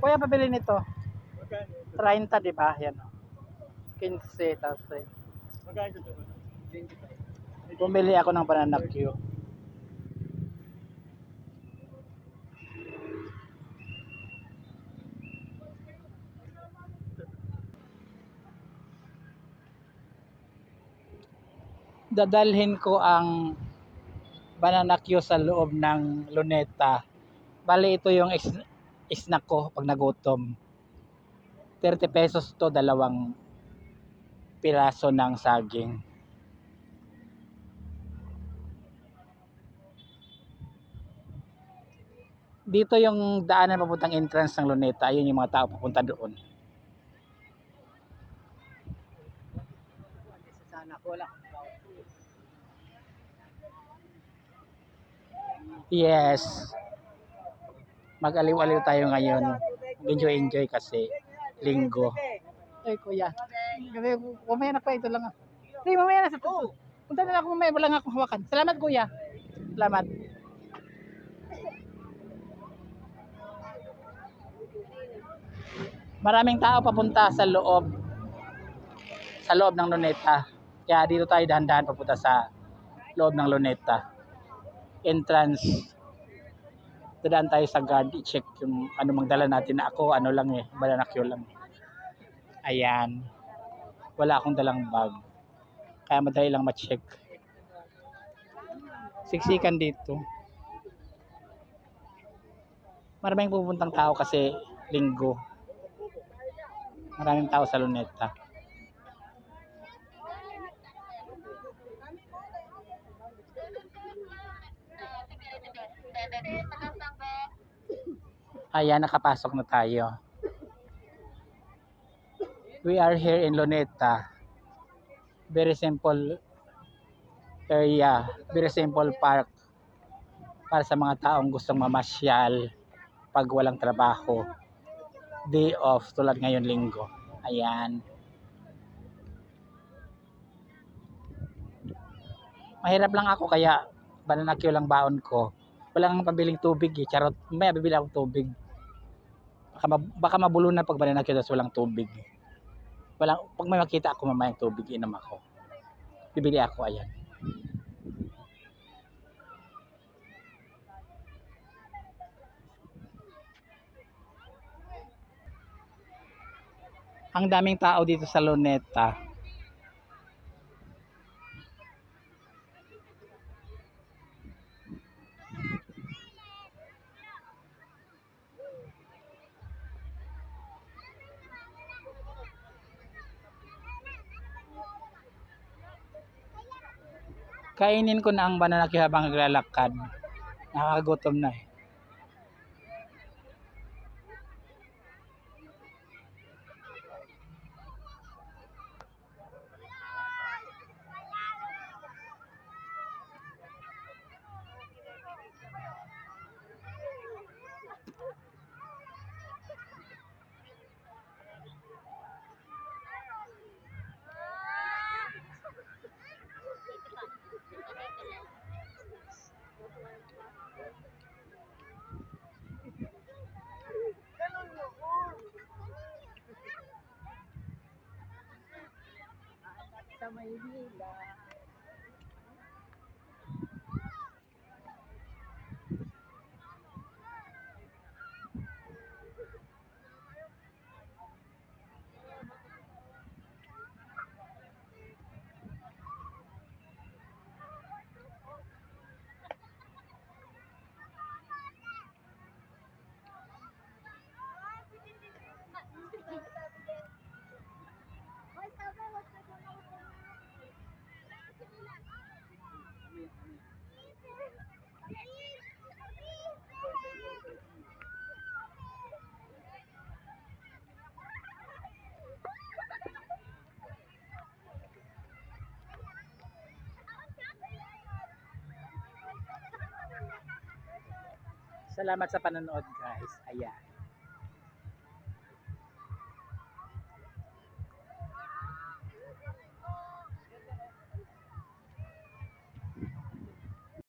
Kuya, pabili nito. 30, di ba? Yan. 15, tapos bumili ako ng banana Q. Dadalhin ko ang banana Q sa loob ng Luneta. Bali, ito yung snack ko pag nagutom. 30 pesos to, dalawang piraso ng saging. Dito yung daanan papuntang entrance ng Luneta. Ayun yung mga tao papunta doon. Yes. Mag-aliw-aliw tayo ngayon. Enjoy kasi linggo. Ay, kuya. Mamaya na pa, ito lang. Hey, mamaya na sa punta na lang ako mamaya. Wala nga akong hawakan. Salamat, kuya. Salamat. Maraming tao papunta sa loob ng Luneta. Kaya dito tayo dahan-dahan papunta sa loob ng Luneta. Entrance. Dadaan tayo sa guard, i-check yung ano mang dala natin. Ako, ano lang banana Q lang. Ayan. Wala akong dalang bag. Kaya madali lang ma-check. Siksikan dito. Maraming pupuntang tao kasi linggo. Maraming tao sa Luneta. Ayan, nakapasok na tayo. We are here in Luneta. Very simple area, very simple park para sa mga taong gustong mamasyal pag walang trabaho. Day off tulad ngayon linggo. Ayan. Mahirap lang ako kaya banana Q lang baon ko. Wala nang pabiling tubig Charot. May bibili akong tubig. Baka mabulo na pag banana Q tapos walang tubig. Pag may makita ako mamayang tubig, inom ako. Bibili ako, ayan. Ang daming tao dito sa Luneta. Kainin ko na ang banana Q habang naglalakad. Nakakagutom na eh. Sa Maynila. Salamat sa panonood guys. Ayan.